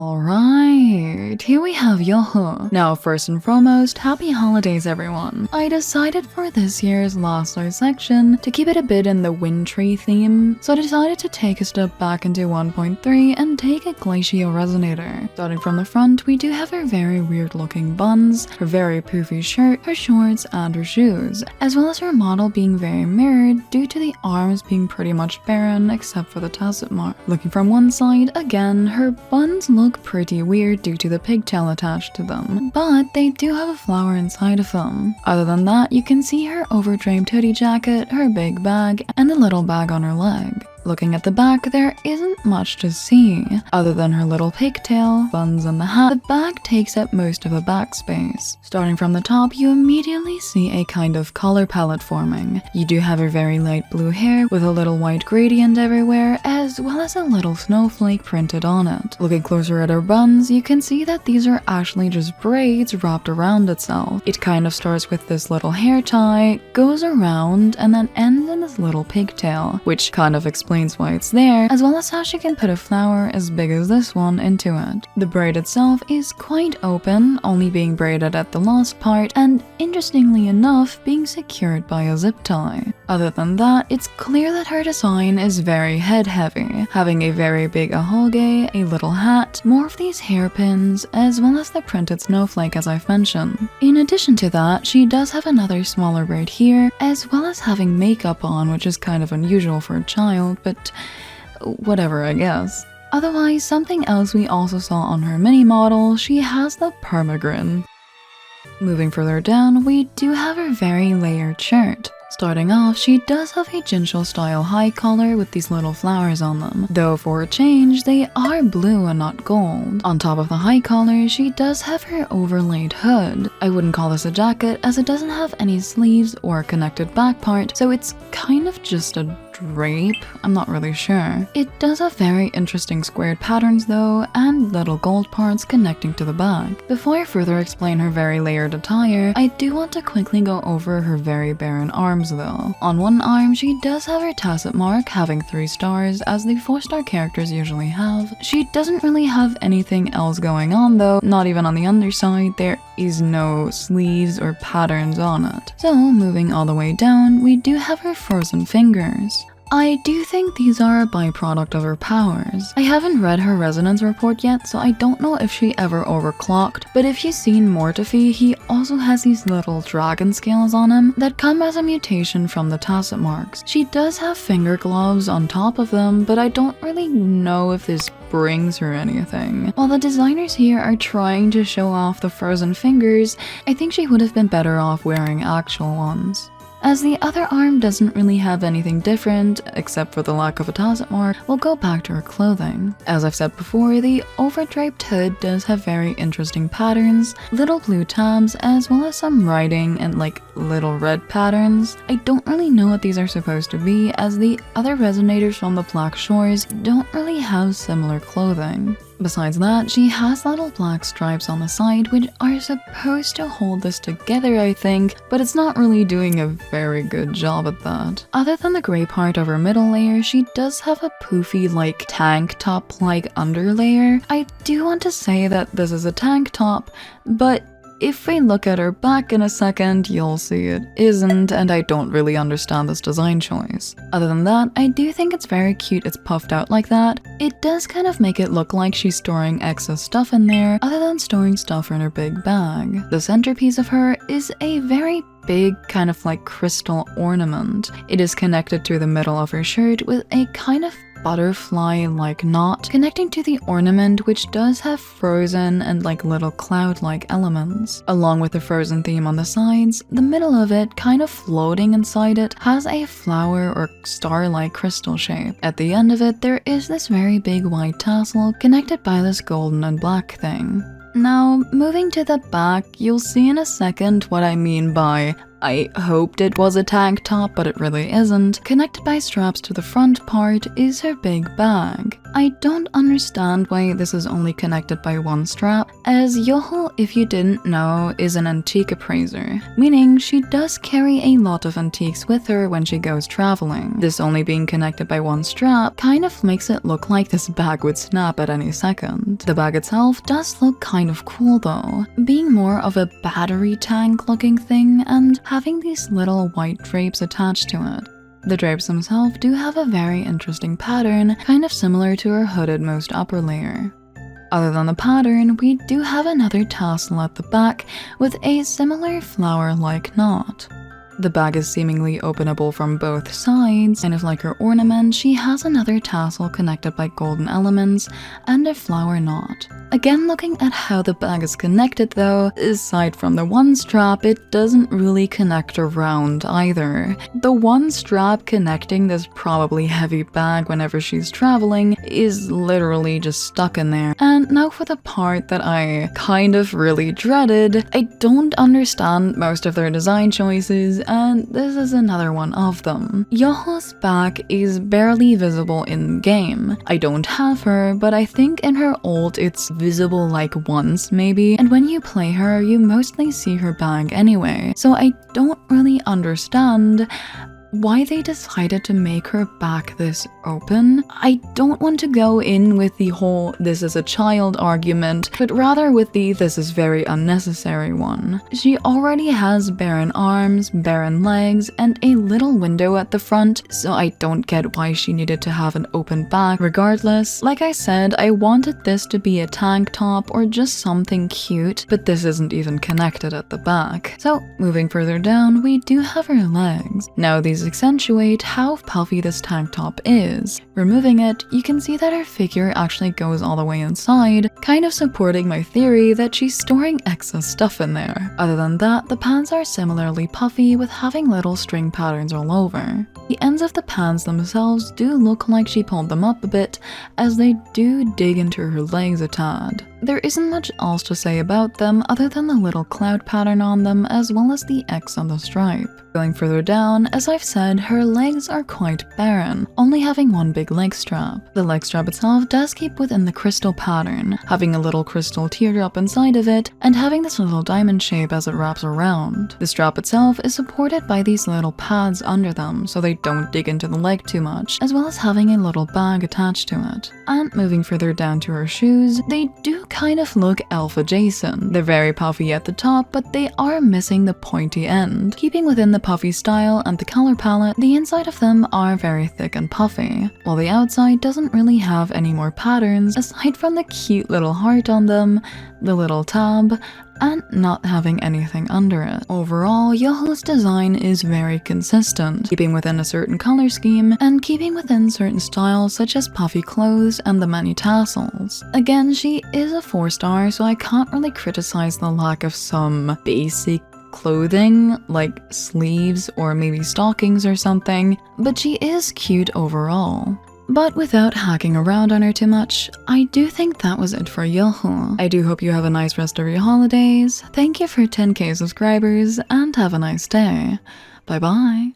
Alright, here we have Youhu. Now first and foremost, happy holidays everyone. I decided for this year's last dissection to keep it a bit in the wintry theme, so I decided to take a step back into 1.3 and take a Glacial Resonator. Starting from the front, we do have her very weird looking buns, her very poofy shirt, her shorts, and her shoes, as well as her model being very mirrored due to the arms being pretty much barren except for the tacet mark. Looking from one side, again, her buns look pretty weird due to the pigtail attached to them, but they do have a flower inside of them. Other than that, you can see her overdraped hoodie jacket, her big bag, and a little bag on her leg. Looking at the back, there isn't much to see. Other than her little pigtail, buns, and the hat, the bag takes up most of the back space. Starting from the top, you immediately see a kind of color palette forming. You do have her very light blue hair with a little white gradient everywhere, as well as a little snowflake printed on it. Looking closer at her buns, you can see that these are actually just braids wrapped around itself. It kind of starts with this little hair tie, goes around, and then ends in this little pigtail, which kind of explains why it's there, as well as how she can put a flower as big as this one into it. The braid itself is quite open, only being braided at the last part, and interestingly enough, being secured by a zip tie. Other than that, it's clear that her design is very head heavy, having a very big ahoge, a little hat, more of these hairpins, as well as the printed snowflake as I've mentioned. In addition to that, she does have another smaller braid here, as well as having makeup on, which is kind of unusual for a child, but whatever, I guess. Otherwise, something else we also saw on her mini model, she has the permagrin. Moving further down, we do have her very layered shirt. Starting off, she does have a Jinsho style high collar with these little flowers on them, though for a change, they are blue and not gold. On top of the high collar, she does have her overlaid hood. I wouldn't call this a jacket as it doesn't have any sleeves or a connected back part, so it's kind of just a drape? I'm not really sure. It does have very interesting squared patterns though, and little gold parts connecting to the back. Before I further explain her very layered attire, I do want to quickly go over her very barren arms though. On one arm, she does have her tacet mark having 3 stars, as the 4-star characters usually have. She doesn't really have anything else going on though, not even on the underside. There is no sleeves or patterns on it. So moving all the way down, we do have her frozen fingers. I do think these are a byproduct of her powers. I haven't read her resonance report yet, so I don't know if she ever overclocked, but if you've seen Mortifi, he also has these little dragon scales on him that come as a mutation from the tacet marks. She does have finger gloves on top of them, but I don't really know if this brings her anything. While the designers here are trying to show off the frozen fingers, I think she would have been better off wearing actual ones. As the other arm doesn't really have anything different, except for the lack of a tacet mark, we'll go back to her clothing. As I've said before, the overdraped hood does have very interesting patterns, little blue tabs, as well as some writing and like little red patterns. I don't really know what these are supposed to be, as the other resonators from the Black Shores don't really have similar clothing. Besides that, she has little black stripes on the side which are supposed to hold this together, I think, but it's not really doing a very good job at that. Other than the grey part of her middle layer, she does have a poofy like tank top like underlayer. I do want to say that this is a tank top, but if we look at her back in a second, you'll see it isn't, and I don't really understand this design choice. Other than that, I do think it's very cute it's puffed out like that. It does kind of make it look like she's storing excess stuff in there, other than storing stuff in her big bag. The centerpiece of her is a very big kind of like crystal ornament. It is connected to the middle of her shirt with a kind of butterfly-like knot connecting to the ornament, which does have frozen and like little cloud-like elements. Along with the frozen theme on the sides, the middle of it, kind of floating inside it, has a flower or star-like crystal shape. At the end of it, there is this very big white tassel connected by this golden and black thing. Now, moving to the back, you'll see in a second what I mean by I hoped it was a tank top, but it really isn't. Connected by straps to the front part is her big bag. I don't understand why this is only connected by one strap, as Youhu, if you didn't know, is an antique appraiser, meaning she does carry a lot of antiques with her when she goes traveling. This only being connected by one strap kind of makes it look like this bag would snap at any second. The bag itself does look kind of cool though, being more of a battery tank looking thing and having these little white drapes attached to it. The drapes themselves do have a very interesting pattern, kind of similar to her hooded most upper layer. Other than the pattern, we do have another tassel at the back with a similar flower-like knot. The bag is seemingly openable from both sides, kind of like her ornament. She has another tassel connected by golden elements and a flower knot. Again, looking at how the bag is connected though, aside from the one strap, it doesn't really connect around either. The one strap connecting this probably heavy bag whenever she's traveling is literally just stuck in there. And now for the part that I kind of really dreaded. I don't understand most of their design choices, and this is another one of them. Youhu's back is barely visible in game. I don't have her, but I think in her ult it's visible like once maybe, and when you play her you mostly see her bag anyway, so I don't really understand why they decided to make her back this open. I don't want to go in with the whole this is a child argument, but rather with the this is very unnecessary one. She already has barren arms, barren legs, and a little window at the front, so I don't get why she needed to have an open back. Regardless, like I said, I wanted this to be a tank top or just something cute, but this isn't even connected at the back. So moving further down, we do have her legs. Now these accentuate how puffy this tank top is. Removing it, you can see that her figure actually goes all the way inside, kind of supporting my theory that she's storing excess stuff in there. Other than that, the pants are similarly puffy with having little string patterns all over. The ends of the pants themselves do look like she pulled them up a bit, as they do dig into her legs a tad. There isn't much else to say about them other than the little cloud pattern on them as well as the X on the stripe. Going further down, as I've said, her legs are quite barren, only having one big leg strap. The leg strap itself does keep within the crystal pattern, having a little crystal teardrop inside of it and having this little diamond shape as it wraps around. The strap itself is supported by these little pads under them so they don't dig into the leg too much, as well as having a little bag attached to it. And moving further down to her shoes, they do kind of look elf adjacent. They're very puffy at the top, but they are missing the pointy end. Keeping within the puffy style and the color palette, the inside of them are very thick and puffy, while the outside doesn't really have any more patterns aside from the cute little heart on them, the little tab, and not having anything under it. Overall, Youhu's design is very consistent, keeping within a certain color scheme and keeping within certain styles such as puffy clothes and the many tassels. Again, she is a 4-star, so I can't really criticize the lack of some basic clothing like sleeves or maybe stockings or something, but she is cute overall. But without hacking around on her too much, I do think that was it for Youhu. I do hope you have a nice rest of your holidays. Thank you for 10k subscribers and have a nice day. Bye bye.